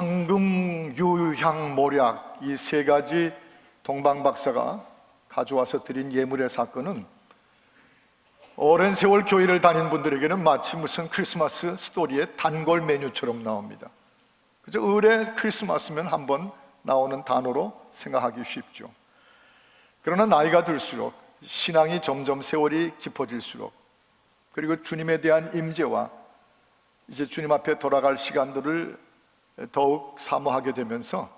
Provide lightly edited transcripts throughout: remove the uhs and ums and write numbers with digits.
황금, 유향, 모략 이 세 가지 동방박사가 가져와서 드린 예물의 사건은 오랜 세월 교회를 다닌 분들에게는 마치 무슨 크리스마스 스토리의 단골 메뉴처럼 나옵니다. 그저 의뢰 크리스마스면 한번 나오는 단어로 생각하기 쉽죠. 그러나 나이가 들수록 신앙이 점점 세월이 깊어질수록 그리고 주님에 대한 임재와 이제 주님 앞에 돌아갈 시간들을 더욱 사모하게 되면서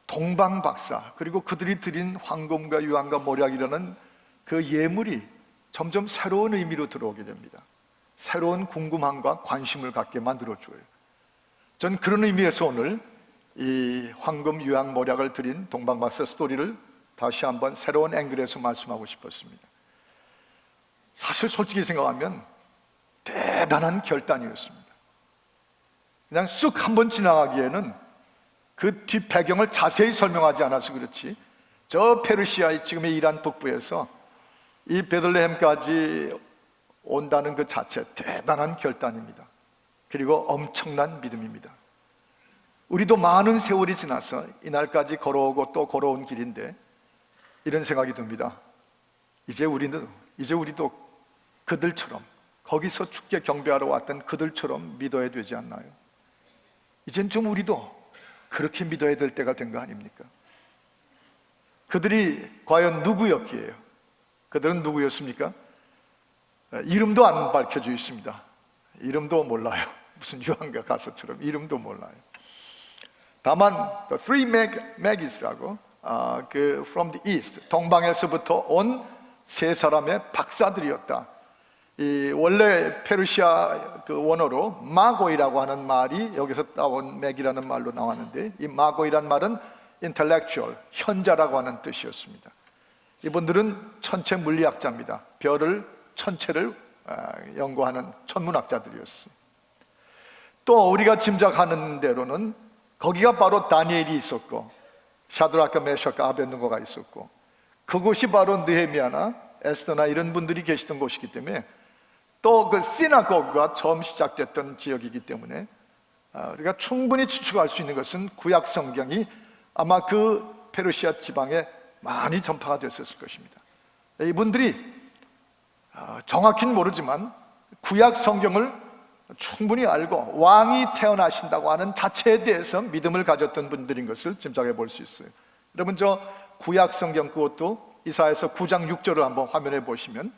동방박사 그리고 그들이 드린 황금과 유황과 모략이라는 그 예물이 점점 새로운 의미로 들어오게 됩니다. 새로운 궁금함과 관심을 갖게 만들어줘요. 전 그런 의미에서 오늘 이 황금, 유황, 모략을 드린 동방박사 스토리를 다시 한번 새로운 앵글에서 말씀하고 싶었습니다. 사실 솔직히 생각하면 대단한 결단이었습니다. 그냥 쑥 한번 지나가기에는 그 뒷배경을 자세히 설명하지 않아서 그렇지 저 페르시아의 지금의 이란 북부에서 이 베들레헴까지 온다는 그 자체 대단한 결단입니다. 그리고 엄청난 믿음입니다. 우리도 많은 세월이 지나서 이날까지 걸어오고 또 걸어온 길인데 이런 생각이 듭니다. 이제 우리도 그들처럼 거기서 주께 경배하러 왔던 그들처럼 믿어야 되지 않나요? 이젠 좀 우리도 그렇게 믿어야 될 때가 된 거 아닙니까? 그들이 과연 누구였기에요? 그들은 누구였습니까? 이름도 안 밝혀져 있습니다. 이름도 몰라요. 무슨 유황가 가서처럼 이름도 몰라요. 다만 The Three Magis라고 그 From the East 동방에서부터 온 세 사람의 박사들이었다. 이 원래 페르시아 그 원어로 마고이라고 하는 말이 여기서 따온 맥이라는 말로 나왔는데 이 마고이란 말은 intellectual, 현자라고 하는 뜻이었습니다. 이분들은 천체 물리학자입니다. 별을, 천체를 연구하는 천문학자들이었어요. 또 우리가 짐작하는 대로는 거기가 바로 다니엘이 있었고 샤드락과 메샥과 아벳느고가 있었고 그곳이 바로 느헤미야나 에스더나 이런 분들이 계시던 곳이기 때문에 또 그 시나고그가 처음 시작됐던 지역이기 때문에 우리가 충분히 추측할 수 있는 것은 구약 성경이 아마 그 페르시아 지방에 많이 전파가 됐었을 것입니다. 이분들이 정확히는 모르지만 구약 성경을 충분히 알고 왕이 태어나신다고 하는 자체에 대해서 믿음을 가졌던 분들인 것을 짐작해 볼 수 있어요. 여러분 저 구약 성경 그것도 이사야서 9장 6절을 한번 화면에 보시면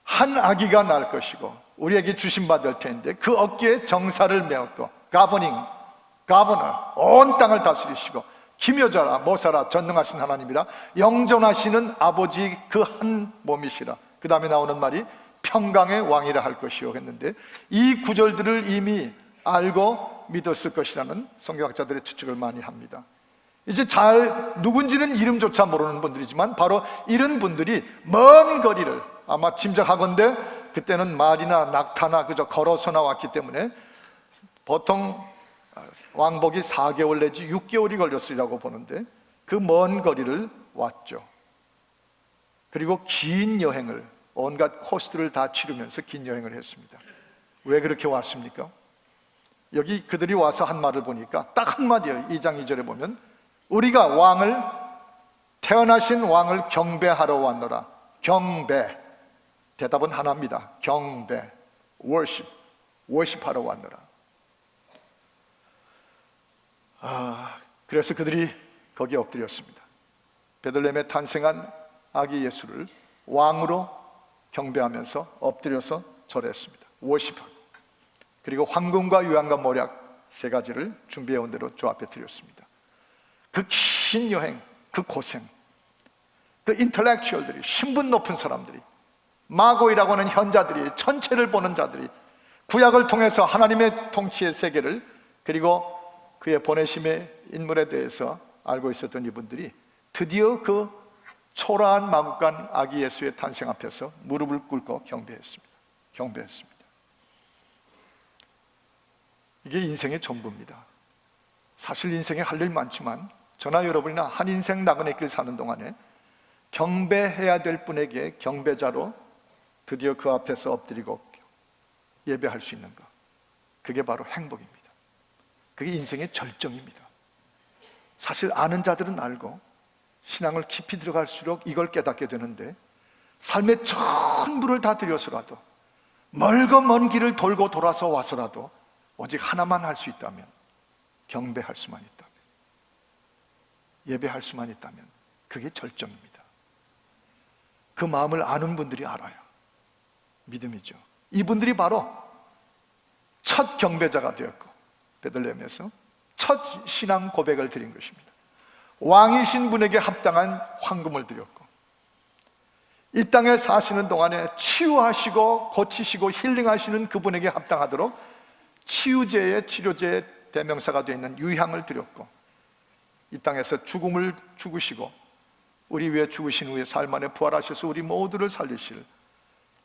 한 아기가 날 것이고 우리에게 주신받을 텐데 그 어깨에 정사를 메었고 가버너 온 땅을 다스리시고 기묘자라 모사라 전능하신 하나님이라 영존하시는 아버지 그 한 몸이시라. 그 다음에 나오는 말이 평강의 왕이라 할 것이요 했는데 이 구절들을 이미 알고 믿었을 것이라는 성경학자들의 추측을 많이 합니다. 이제 누군지는 이름조차 모르는 분들이지만 바로 이런 분들이 먼 거리를 아마 짐작하건대 그때는 말이나 낙타나 그저 걸어서 나왔기 때문에 보통 왕복이 4개월 내지 6개월이 걸렸으리라고 보는데 그 먼 거리를 왔죠. 그리고 긴 여행을 온갖 코스들을 다 치르면서 긴 여행을 했습니다. 왜 그렇게 왔습니까? 여기 그들이 와서 한 말을 보니까 딱 한마디예요. 2장 2절에 보면 우리가 태어나신 왕을 경배하러 왔노라. 경배, 대답은 하나입니다. 경배, worship하러 왔노라. 그래서 그들이 거기에 엎드렸습니다. 베들레헴에 탄생한 아기 예수를 왕으로 경배하면서 엎드려서 절했습니다. worship. 그리고 황금과 유황과 모략 세 가지를 준비해 온 대로 저 앞에 드렸습니다. 그 긴 여행, 그 고생, 그 인텔렉츄얼들이, 신분 높은 사람들이, 마고이라고 하는 현자들이, 천체를 보는 자들이 구약을 통해서 하나님의 통치의 세계를 그리고 그의 보내심의 인물에 대해서 알고 있었던 이분들이 드디어 그 초라한 마국간 아기 예수의 탄생 앞에서 무릎을 꿇고 경배했습니다. 이게 인생의 전부입니다. 사실 인생에 할 일 많지만 저나 여러분이나 한 인생 나그네 길 사는 동안에 경배해야 될 분에게 경배자로 드디어 그 앞에서 엎드리고 예배할 수 있는 것, 그게 바로 행복입니다. 그게 인생의 절정입니다. 사실 아는 자들은 알고 신앙을 깊이 들어갈수록 이걸 깨닫게 되는데, 삶의 전부를 다 들여서라도, 멀고 먼 길을 돌고 돌아서 와서라도 오직 하나만 할 수 있다면, 경배할 수만 있다면, 예배할 수만 있다면 그게 절정입니다. 그 마음을 아는 분들이 알아요. 믿음이죠. 이분들이 바로 첫 경배자가 되었고, 베들레헴에서 첫 신앙 고백을 드린 것입니다. 왕이신 분에게 합당한 황금을 드렸고, 이 땅에 사시는 동안에 치유하시고 고치시고 힐링하시는 그분에게 합당하도록 치유제의 치료제의 대명사가 되어 있는 유향을 드렸고, 이 땅에서 죽음을 죽으시고 우리 위해 죽으신 후에 삶 안에 부활하셔서 우리 모두를 살리실,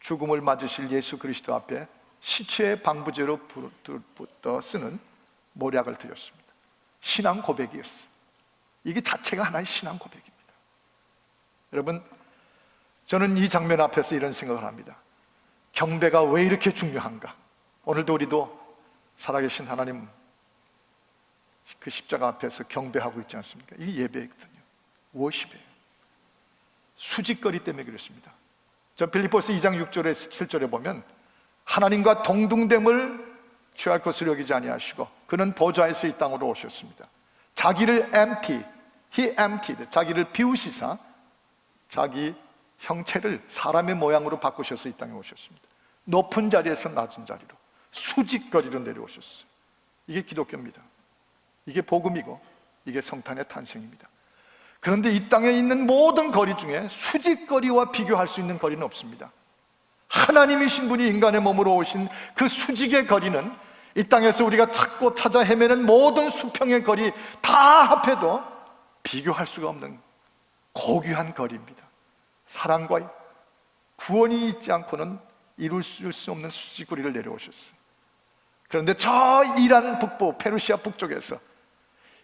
죽음을 맞으실 예수 그리스도 앞에 시체의 방부제로 쓰는 모략을 드렸습니다. 신앙 고백이었어요. 이게 자체가 하나의 신앙 고백입니다. 여러분, 저는 이 장면 앞에서 이런 생각을 합니다. 경배가 왜 이렇게 중요한가? 오늘도 우리도 살아계신 하나님 그 십자가 앞에서 경배하고 있지 않습니까? 이게 예배거든요. 워십이에요. 수직거리 때문에 그렇습니다. 저 빌립보서 2장 6절에 7절에 보면, 하나님과 동등됨을 취할 것을 여기지 아니하시고 그는 보좌에서 이 땅으로 오셨습니다. 자기를 He emptied, 자기를 비우시사 자기 형체를 사람의 모양으로 바꾸셔서 이 땅에 오셨습니다. 높은 자리에서 낮은 자리로, 수직거리로 내려오셨어요. 이게 기독교입니다. 이게 복음이고 이게 성탄의 탄생입니다. 그런데 이 땅에 있는 모든 거리 중에 수직거리와 비교할 수 있는 거리는 없습니다. 하나님이신 분이 인간의 몸으로 오신 그 수직의 거리는 이 땅에서 우리가 찾고 찾아 헤매는 모든 수평의 거리 다 합해도 비교할 수가 없는 고귀한 거리입니다. 사랑과 구원이 있지 않고는 이룰 수 없는 수직거리를 내려오셨어요. 그런데 저 이란 북부, 페르시아 북쪽에서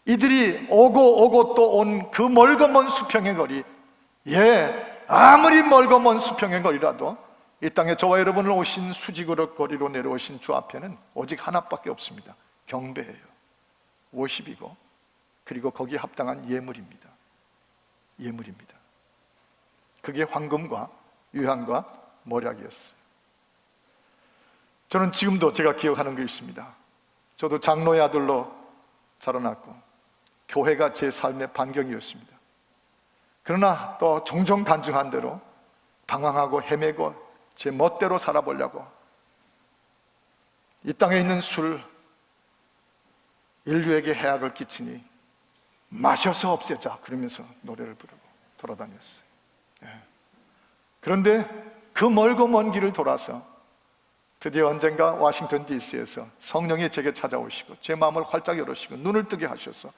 이들이 오고 또 온 그 멀고 먼 수평의 거리, 아무리 멀고 먼 수평의 거리라도 이 땅에 저와 여러분을 오신 수직으로 거리로 내려오신 주 앞에는 오직 하나밖에 없습니다. 경배예요. 워십이고, 그리고 거기에 합당한 예물입니다. 예물입니다. 그게 황금과 유향과 모략이었어요. 저는 지금도 제가 기억하는 게 있습니다. 저도 장로의 아들로 자라났고 교회가 제 삶의 반경이었습니다. 그러나 또 종종 간증한 대로 방황하고 헤매고 제 멋대로 살아보려고 이 땅에 있는 술, 인류에게 해악을 끼치니 마셔서 없애자 그러면서 노래를 부르고 돌아다녔어요. 그런데 그 멀고 먼 길을 돌아서 드디어 언젠가 워싱턴 DC에서 성령이 제게 찾아오시고 제 마음을 활짝 열으시고 눈을 뜨게 하셔서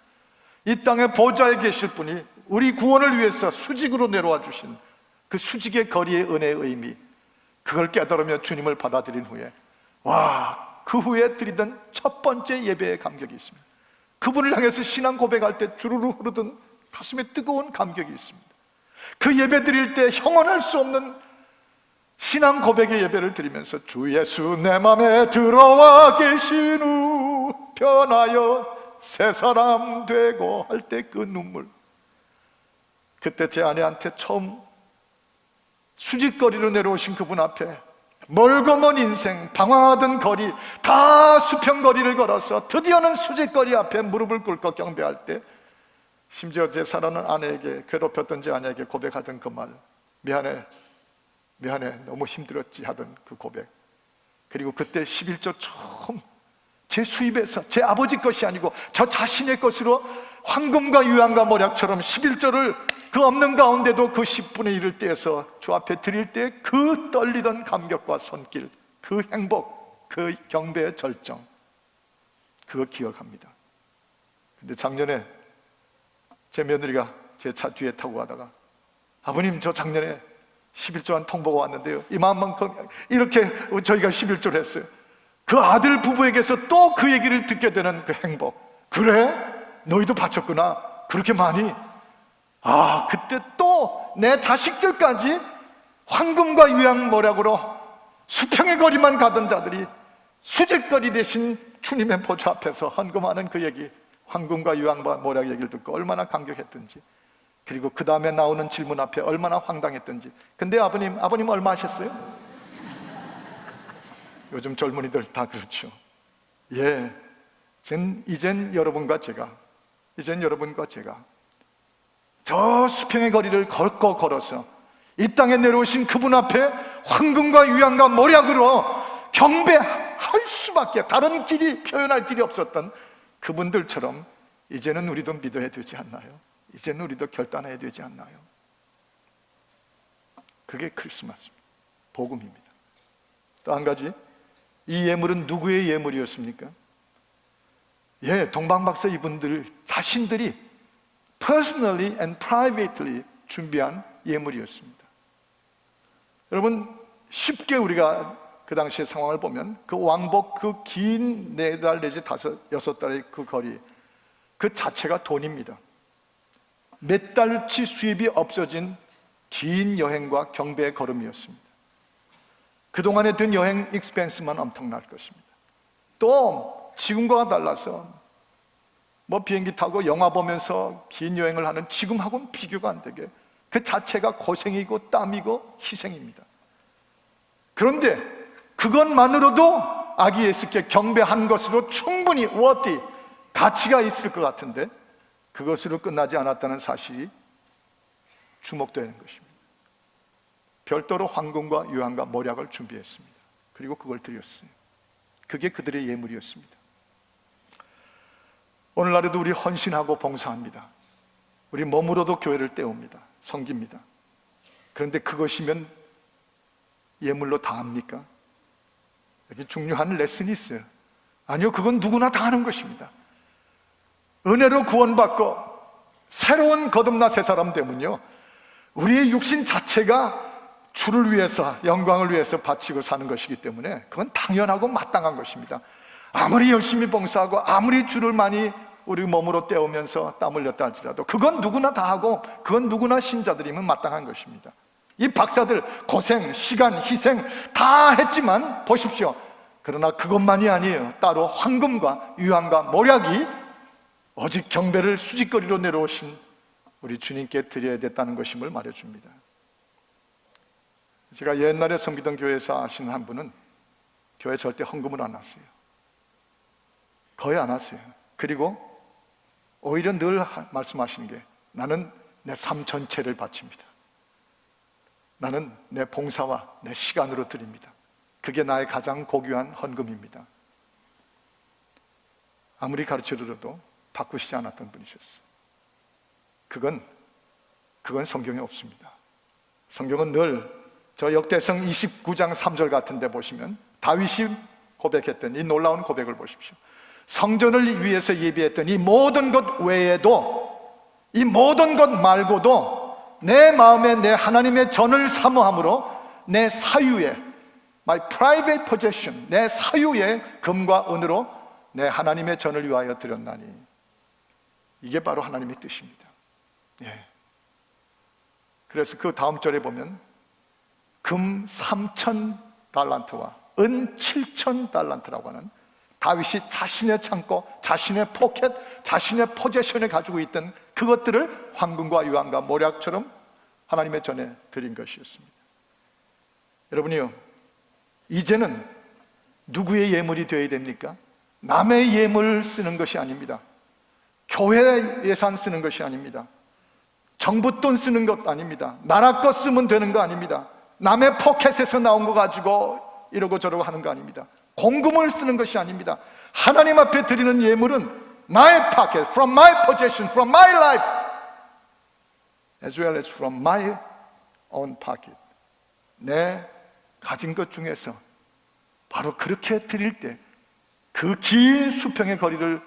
이 땅에 보좌에 계실 분이 우리 구원을 위해서 수직으로 내려와 주신 그 수직의 거리의 은혜의 의미, 그걸 깨달으며 주님을 받아들인 후에 그 후에 드리던 첫 번째 예배의 감격이 있습니다. 그분을 향해서 신앙 고백할 때 주르르 흐르던 가슴에 뜨거운 감격이 있습니다. 그 예배 드릴 때 형언할 수 없는 신앙 고백의 예배를 드리면서 주 예수 내 맘에 들어와 계신 후 변하여 새 사람 되고 할 때 그 눈물, 그때 제 아내한테 처음 수직거리로 내려오신 그분 앞에 멀고 먼 인생, 방황하던 거리 다 수평거리를 걸어서 드디어는 수직거리 앞에 무릎을 꿇고 경배할 때 심지어 제 사랑하는 아내에게, 괴롭혔던 제 아내에게 고백하던 그 말, 미안해 너무 힘들었지 하던 그 고백, 그리고 그때 11조 처음 제 수입에서 제 아버지 것이 아니고 저 자신의 것으로 황금과 유향과 모략처럼 11조를 그 없는 가운데도 그 10분의 1을 떼서 주 앞에 드릴 때 그 떨리던 감격과 손길, 그 행복, 그 경배의 절정, 그거 기억합니다. 근데 작년에 제 며느리가 제 차 뒤에 타고 가다가 아버님 저 작년에 11조한 통보가 왔는데요, 이만큼 이렇게 저희가 11조를 했어요. 그 아들 부부에게서 또 그 얘기를 듣게 되는 그 행복, 그래? 너희도 바쳤구나 그렇게 많이? 그때 또 내 자식들까지 황금과 유향 모략으로 수평의 거리만 가던 자들이 수직거리 대신 주님의 보좌 앞에서 헌금하는 그 얘기, 황금과 유황과 모략 얘기를 듣고 얼마나 감격했던지, 그리고 그 다음에 나오는 질문 앞에 얼마나 황당했던지. 근데 아버님 얼마 하셨어요? 요즘 젊은이들 다 그렇죠. 예, 이젠 여러분과 제가 저 수평의 거리를 걸어서 이 땅에 내려오신 그분 앞에 황금과 유황과 모략으로 경배할 수밖에, 다른 길이, 표현할 길이 없었던 그분들처럼 이제는 우리도 믿어야 되지 않나요? 이제는 우리도 결단해야 되지 않나요? 그게 크리스마스입니다. 복음입니다. 또 한 가지, 이 예물은 누구의 예물이었습니까? 예, 동방박사 이분들 자신들이 personally and privately 준비한 예물이었습니다. 여러분, 쉽게 우리가 그 당시의 상황을 보면 그 왕복 그 긴 4달 내지 5, 6달의 그 거리, 그 자체가 돈입니다. 몇 달치 수입이 없어진 긴 여행과 경배의 걸음이었습니다. 그동안에 든 여행 익스펜스만 엄청날 것입니다. 또 지금과 달라서 뭐 비행기 타고 영화 보면서 긴 여행을 하는 지금하고는 비교가 안 되게 그 자체가 고생이고 땀이고 희생입니다. 그런데 그것만으로도 아기 예수께 경배한 것으로 충분히 worthy, 가치가 있을 것 같은데 그것으로 끝나지 않았다는 사실이 주목되는 것입니다. 별도로 황금과 유황과 모략을 준비했습니다. 그리고 그걸 드렸어요. 그게 그들의 예물이었습니다. 오늘날에도 우리 헌신하고 봉사합니다. 우리 몸으로도 교회를 때웁니다. 섬깁니다. 그런데 그것이면 예물로 다 합니까? 여기 중요한 레슨이 있어요. 아니요, 그건 누구나 다 하는 것입니다. 은혜로 구원받고 새로운 거듭나 새 사람 되면요, 우리의 육신 자체가 주를 위해서, 영광을 위해서 바치고 사는 것이기 때문에 그건 당연하고 마땅한 것입니다. 아무리 열심히 봉사하고 아무리 주를 많이 우리 몸으로 때우면서 땀 흘렸다 할지라도 그건 누구나 다 하고 그건 누구나 신자들이면 마땅한 것입니다. 이 박사들 고생, 시간, 희생 다 했지만 보십시오. 그러나 그것만이 아니에요. 따로 황금과 유황과 모략이 오직 경배를 수직거리로 내려오신 우리 주님께 드려야 됐다는 것임을 말해줍니다. 제가 옛날에 섬기던 교회에서 아시는 한 분은 교회 절대 헌금을 안 하세요. 거의 안 하세요. 그리고 오히려 늘 말씀하시는 게, 나는 내 삶 전체를 바칩니다. 나는 내 봉사와 내 시간으로 드립니다. 그게 나의 가장 고귀한 헌금입니다. 아무리 가르쳐드려도 바꾸시지 않았던 분이셨어요. 그건 성경에 없습니다. 성경은 늘 저 역대성 29장 3절 같은 데 보시면 다윗이 고백했던 이 놀라운 고백을 보십시오. 성전을 위해서 예비했던 이 모든 것 외에도, 이 모든 것 말고도 내 마음에 내 하나님의 전을 사모함으로 내 사유에, my private possession, 내 사유에 금과 은으로 내 하나님의 전을 위하여 드렸나니. 이게 바로 하나님의 뜻입니다. 예. 그래서 그 다음 절에 보면 금 3,000달란트와 은 7,000달란트라고 하는 다윗이 자신의 창고, 자신의 포켓, 자신의 포제션에 가지고 있던 그것들을 황금과 유황과 모략처럼 하나님의 전에 드린 것이었습니다. 여러분이요, 이제는 누구의 예물이 되어야 됩니까? 남의 예물을 쓰는 것이 아닙니다. 교회 예산 쓰는 것이 아닙니다. 정부 돈 쓰는 것 아닙니다. 나라 것 쓰면 되는 거 아닙니다. 남의 포켓에서 나온 거 가지고 이러고 저러고 하는 거 아닙니다. 공금을 쓰는 것이 아닙니다. 하나님 앞에 드리는 예물은 나의 pocket, from my possession, from my life, as well as from my own pocket. 내 가진 것 중에서 바로 그렇게 드릴 때 그 긴 수평의 거리를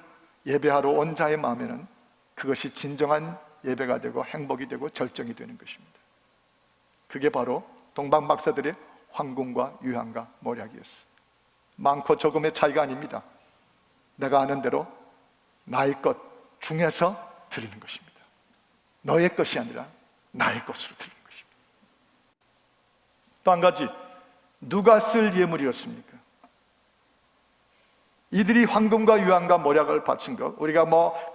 예배하러 온 자의 마음에는 그것이 진정한 예배가 되고 행복이 되고 절정이 되는 것입니다. 그게 바로 동방 박사들의 황금과 유황과 모략이었어요. 많고 적음의 차이가 아닙니다. 내가 아는 대로 나의 것 중에서 드리는 것입니다. 너의 것이 아니라 나의 것으로 드리는 것입니다. 또 한 가지, 누가 쓸 예물이었습니까? 이들이 황금과 유황과 모략을 바친 것, 우리가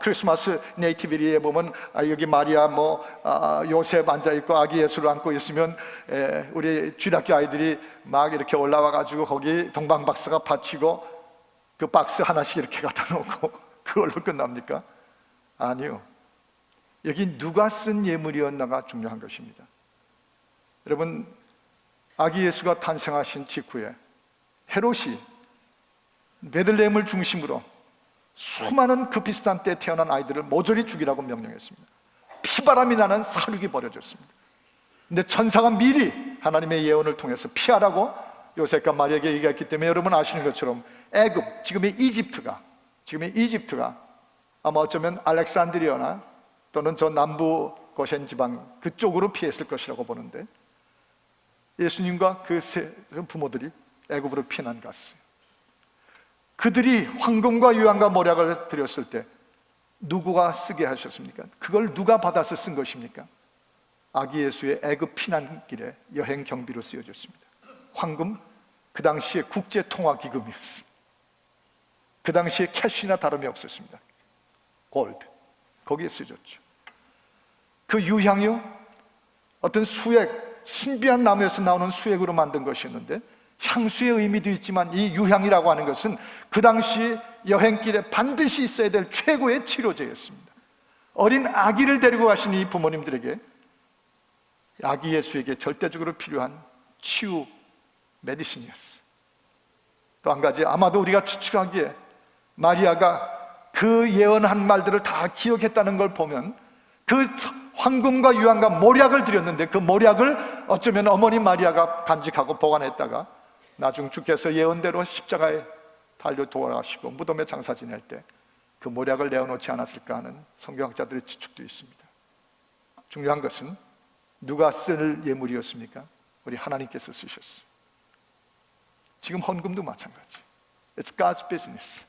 크리스마스 네이티비티에 보면 여기 마리아 요셉 앉아있고 아기 예수를 안고 있으면 우리 주일학교 아이들이 막 이렇게 올라와 가지고 거기 동방박사가 바치고 그 박스 하나씩 이렇게 갖다 놓고 그걸로 끝납니까? 아니요. 여기 누가 쓴 예물이었나가 중요한 것입니다. 여러분, 아기 예수가 탄생하신 직후에 헤롯이 베들레헴을 중심으로 수많은 그 비슷한 때에 태어난 아이들을 모조리 죽이라고 명령했습니다. 피바람이 나는 사륙이 벌어졌습니다. 근데 천사가 미리 하나님의 예언을 통해서 피하라고 요셉과 마리아에게 얘기했기 때문에 여러분 아시는 것처럼 애굽, 지금의 이집트가 아마 어쩌면 알렉산드리아나 또는 저 남부 고센 지방 그쪽으로 피했을 것이라고 보는데, 예수님과 그 부모들이 애굽으로 피난 갔어요. 그들이 황금과 유황과 모략을 드렸을 때 누구가 쓰게 하셨습니까? 그걸 누가 받아서 쓴 것입니까? 아기 예수의 애굽 피난길에 여행 경비로 쓰여졌습니다. 황금, 그 당시에 국제 통화 기금이었어요. 그 당시에 캐시나 다름이 없었습니다. 골드, 거기에 쓰여졌죠. 그 유향이요, 어떤 수액, 신비한 나무에서 나오는 수액으로 만든 것이었는데, 향수의 의미도 있지만 이 유향이라고 하는 것은 그 당시 여행길에 반드시 있어야 될 최고의 치료제였습니다. 어린 아기를 데리고 가신 이 부모님들에게 아기 예수에게 절대적으로 필요한 치유 메디신이었어요. 또 한 가지, 아마도 우리가 추측하기에 마리아가 그 예언한 말들을 다 기억했다는 걸 보면 그 황금과 유황과 모략을 드렸는데 그 모략을 어쩌면 어머니 마리아가 간직하고 보관했다가 나중 주께서 예언대로 십자가에 달려 돌아가시고 무덤에 장사 지낼 때 그 모략을 내어놓지 않았을까 하는 성경학자들의 추측도 있습니다. 중요한 것은 누가 쓸 예물이었습니까? 우리 하나님께서 쓰셨어요. 지금 헌금도 마찬가지. It's God's business.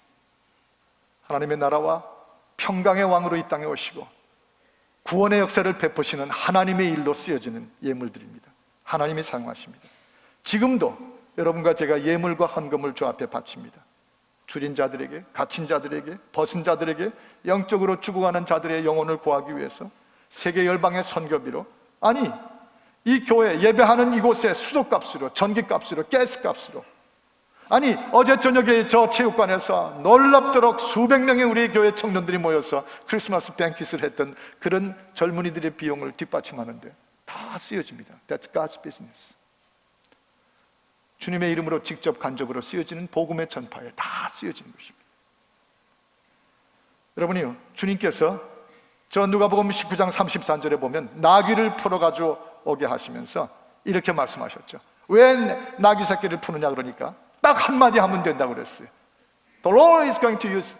하나님의 나라와 평강의 왕으로 이 땅에 오시고 구원의 역사를 베푸시는 하나님의 일로 쓰여지는 예물들입니다. 하나님이 사용하십니다. 지금도 여러분과 제가 예물과 헌금을 주 앞에 바칩니다. 줄인 자들에게, 갇힌 자들에게, 벗은 자들에게, 영적으로 죽어가는 자들의 영혼을 구하기 위해서 세계 열방의 선교비로, 아니 이 교회 예배하는 이곳의 수도값으로, 전기값으로, 가스값으로, 아니 어제 저녁에 저 체육관에서 놀랍도록 수백 명의 우리 교회 청년들이 모여서 크리스마스 뱅킷을 했던 그런 젊은이들의 비용을 뒷받침하는데 다 쓰여집니다. That's God's business. 주님의 이름으로 직접 간접으로 쓰여지는 복음의 전파에 다 쓰여지는 것입니다. 여러분이요, 주님께서 저 누가복음 19장 34절에 보면 나귀를 풀어가지고 오게 하시면서 이렇게 말씀하셨죠. 왜 나귀 새끼를 푸느냐 그러니까 딱 한마디 하면 된다고 그랬어요. The Lord is going to use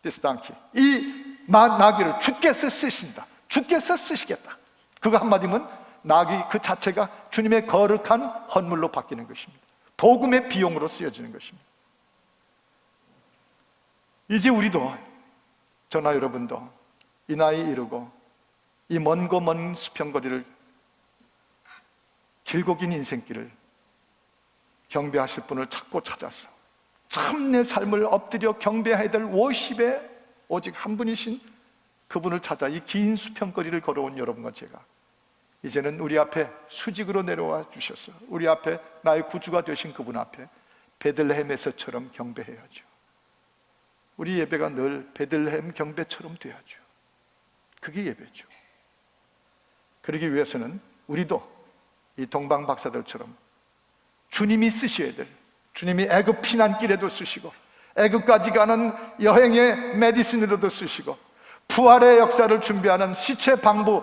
this donkey. 이 나귀를 주께서 쓰신다. 주께서 쓰시겠다. 그거 한마디면 나귀 그 자체가 주님의 거룩한 헌물로 바뀌는 것입니다. 복음의 비용으로 쓰여지는 것입니다. 이제 우리도, 저나 여러분도 이 나이 이르고 이 먼고 먼 수평거리를, 길고 긴 인생길을 경배하실 분을 찾고 찾아서 참 내 삶을 엎드려 경배해야 될 워십에 오직 한 분이신 그분을 찾아 이 긴 수평거리를 걸어온 여러분과 제가 이제는 우리 앞에 수직으로 내려와 주셔서 우리 앞에 나의 구주가 되신 그분 앞에 베들레헴에서처럼 경배해야죠. 우리 예배가 늘 베들레헴 경배처럼 돼야죠. 그게 예배죠. 그러기 위해서는 우리도 이 동방 박사들처럼 주님이 쓰셔야 될, 주님이 애굽 피난길에도 쓰시고 애굽까지 가는 여행의 메디슨으로도 쓰시고 부활의 역사를 준비하는 시체 방부,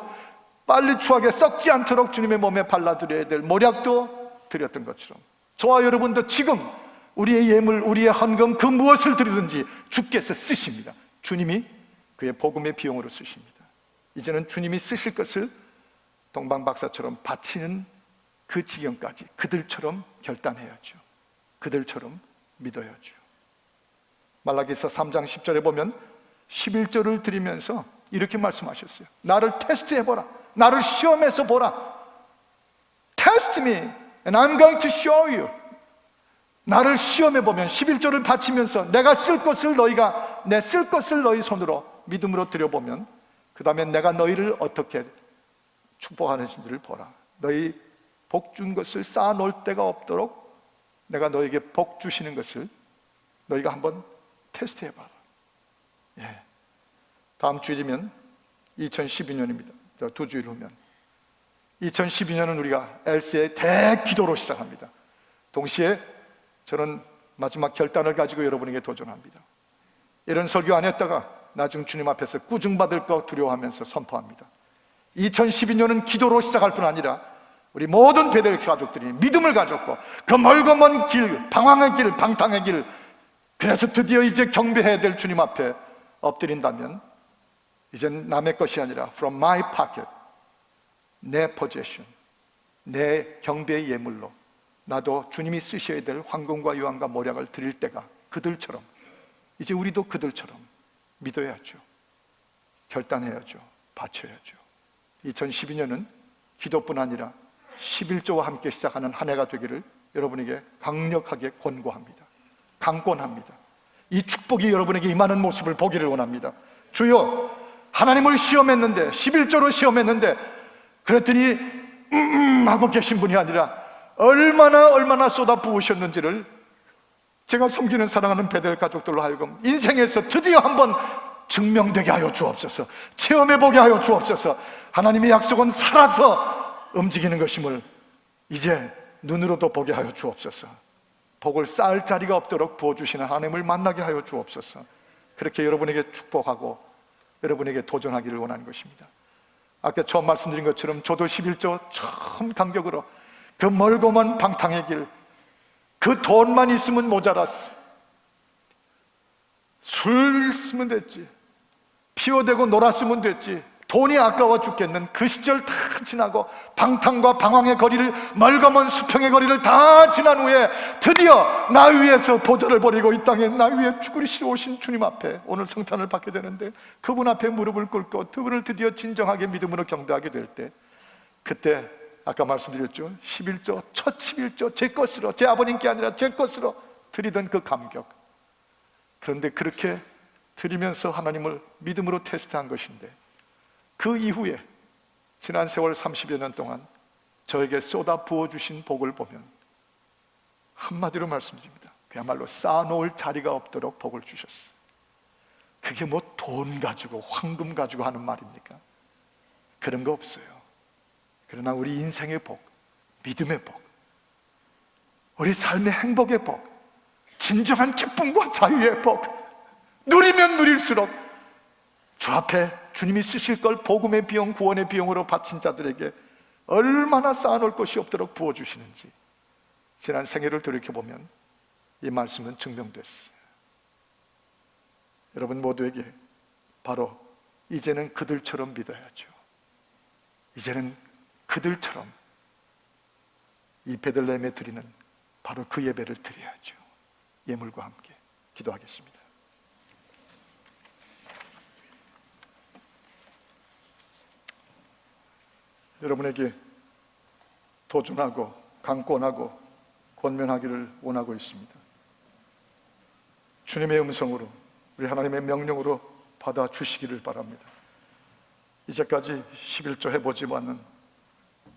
빨리 추하게 썩지 않도록 주님의 몸에 발라드려야 될 모략도 드렸던 것처럼 저와 여러분도 지금 우리의 예물, 우리의 헌금, 그 무엇을 드리든지 주께서 쓰십니다. 주님이 그의 복음의 비용으로 쓰십니다. 이제는 주님이 쓰실 것을 동방박사처럼 바치는 그 지경까지 그들처럼 결단해야죠. 그들처럼 믿어야죠. 말라기서 3장 10절에 보면 11절을 드리면서 이렇게 말씀하셨어요. 나를 테스트해보라. 나를 시험해서 보라. Test me and I'm going to show you. 나를 시험해 보면 11조를 바치면서 내가 쓸 것을 너희 손으로 믿음으로 드려보면 그 다음에 내가 너희를 어떻게 축복하는지를 보라. 너희 복 준 것을 쌓아놓을 데가 없도록 내가 너에게 복 주시는 것을 너희가 한번 테스트해 봐라. 예. 다음 주일이면 2012년입니다. 2주일 후면 2012년은 우리가 엘스의 대기도로 시작합니다. 동시에 저는 마지막 결단을 가지고 여러분에게 도전합니다. 이런 설교 안 했다가 나중 주님 앞에서 꾸중받을 거 두려워하면서 선포합니다. 2012년은 기도로 시작할 뿐 아니라 우리 모든 베델 가족들이 믿음을 가졌고 그 멀고 먼 길, 방황의 길, 방탕의 길, 그래서 드디어 이제 경배해야 될 주님 앞에 엎드린다면 이젠 남의 것이 아니라 from my pocket, 내 possession, 내 경배의 예물로 나도 주님이 쓰셔야 될 황금과 유황과 모략을 드릴 때가 그들처럼, 이제 우리도 그들처럼 믿어야죠. 결단해야죠. 바쳐야죠. 2012년은 기도뿐 아니라 11조와 함께 시작하는 한 해가 되기를 여러분에게 강력하게 권고합니다. 강권합니다. 이 축복이 여러분에게 임하는 모습을 보기를 원합니다. 주여, 하나님을 시험했는데, 11조로 시험했는데 그랬더니 하고 계신 분이 아니라 얼마나 쏟아 부으셨는지를 제가 섬기는 사랑하는 베델 가족들로 하여금 인생에서 드디어 한번 증명되게 하여 주옵소서. 체험해보게 하여 주옵소서. 하나님의 약속은 살아서 움직이는 것임을 이제 눈으로도 보게 하여 주옵소서. 복을 쌓을 자리가 없도록 부어주시는 하나님을 만나게 하여 주옵소서. 그렇게 여러분에게 축복하고 여러분에게 도전하기를 원하는 것입니다. 아까 처음 말씀드린 것처럼 저도 11조 처음 간격으로 그 멀고 먼 방탕의 길, 그 돈만 있으면 모자랐어. 술 쓰면 됐지, 피워대고 놀았으면 됐지, 돈이 아까워 죽겠는 그 시절 다 지나고 방탕과 방황의 거리를, 멀고 먼 수평의 거리를 다 지난 후에 드디어 나 위에서 보좌를 버리고 이 땅에 나 위에 죽으시러 오신 주님 앞에 오늘 성탄을 받게 되는데, 그분 앞에 무릎을 꿇고 그분을 드디어 진정하게 믿음으로 경배하게 될 때, 그때 아까 말씀드렸죠, 11조, 첫 11조 제 것으로, 제 아버님께 아니라 제 것으로 드리던 그 감격. 그런데 그렇게 드리면서 하나님을 믿음으로 테스트한 것인데, 그 이후에 지난 세월 30여 년 동안 저에게 쏟아 부어주신 복을 보면 한마디로 말씀드립니다. 그야말로 쌓아놓을 자리가 없도록 복을 주셨어요. 그게 뭐 돈 가지고 황금 가지고 하는 말입니까? 그런 거 없어요. 그러나 우리 인생의 복, 믿음의 복, 우리 삶의 행복의 복, 진정한 기쁨과 자유의 복, 누리면 누릴수록 저 앞에 주님이 쓰실 걸 복음의 비용, 구원의 비용으로 바친 자들에게 얼마나 쌓아놓을 것이 없도록 부어주시는지 지난 생애를 돌이켜보면 이 말씀은 증명됐어요. 여러분 모두에게 바로 이제는 그들처럼 믿어야죠. 이제는 그들처럼 이 베들레헴에 드리는 바로 그 예배를 드려야죠. 예물과 함께 기도하겠습니다. 여러분에게 도전하고 강권하고 권면하기를 원하고 있습니다. 주님의 음성으로, 우리 하나님의 명령으로 받아주시기를 바랍니다. 이제까지 11조 해보지 않는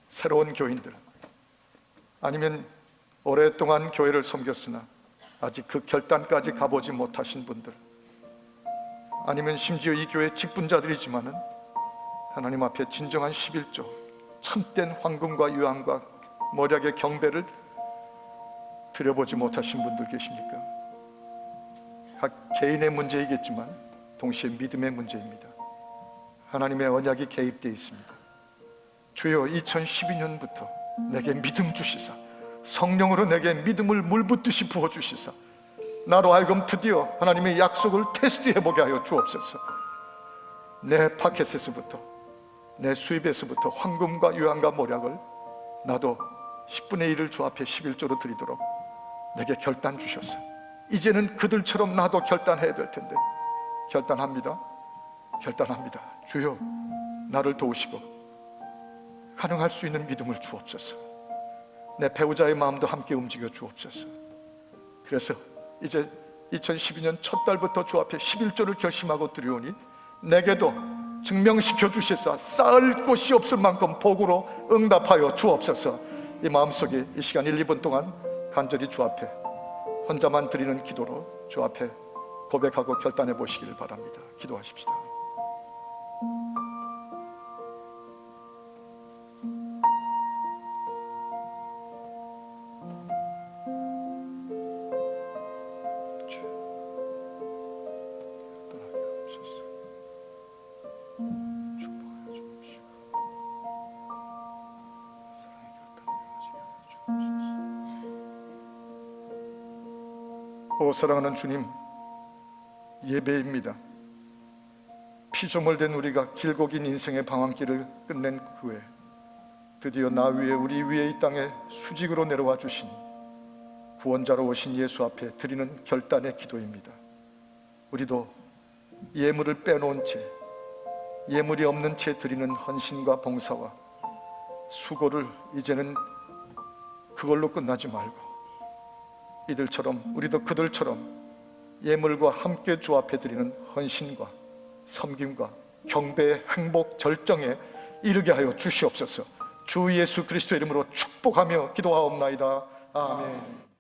새로운 교인들, 아니면 오랫동안 교회를 섬겼으나 아직 그 결단까지 가보지 못하신 분들, 아니면 심지어 이 교회 직분자들이지만은 하나님 앞에 진정한 11조, 참된 황금과 유황과 모략의 경배를 드려보지 못하신 분들 계십니까? 각 개인의 문제이겠지만 동시에 믿음의 문제입니다. 하나님의 언약이 개입되어 있습니다. 주여, 2012년부터 내게 믿음 주시사, 성령으로 내게 믿음을 물붓듯이 부어주시사, 나로 하여금 드디어 하나님의 약속을 테스트해보게 하여 주옵소서. 내 파켓에서부터, 내 수입에서부터 황금과 유황과 모략을 나도 10분의 1을 주 앞에 11조로 드리도록 내게 결단 주셨어. 이제는 그들처럼 나도 결단해야 될 텐데 결단합니다. 주여, 나를 도우시고 가능할 수 있는 믿음을 주옵소서. 내 배우자의 마음도 함께 움직여 주옵소서. 그래서 이제 2012년 첫 달부터 주 앞에 11조를 결심하고 드려오니 내게도 증명시켜 주시사 쌓을 곳이 없을 만큼 복으로 응답하여 주옵소서. 이 마음속에 이 시간 1, 2분 동안 간절히 주 앞에 혼자만 드리는 기도로 주 앞에 고백하고 결단해 보시기를 바랍니다. 기도하십시다. 오 사랑하는 주님, 예배입니다. 피조물 된 우리가 길고 긴 인생의 방황길을 끝낸 후에 드디어 나 위에 우리 위에 이 땅에 수직으로 내려와 주신 구원자로 오신 예수 앞에 드리는 결단의 기도입니다. 우리도 예물을 빼놓은 채, 예물이 없는 채 드리는 헌신과 봉사와 수고를 이제는 그걸로 끝나지 말고 이들처럼, 우리도 그들처럼 예물과 함께 주 앞에 드리는 헌신과 섬김과 경배의 행복 절정에 이르게 하여 주시옵소서. 주 예수 그리스도의 이름으로 축복하며 기도하옵나이다. 아멘.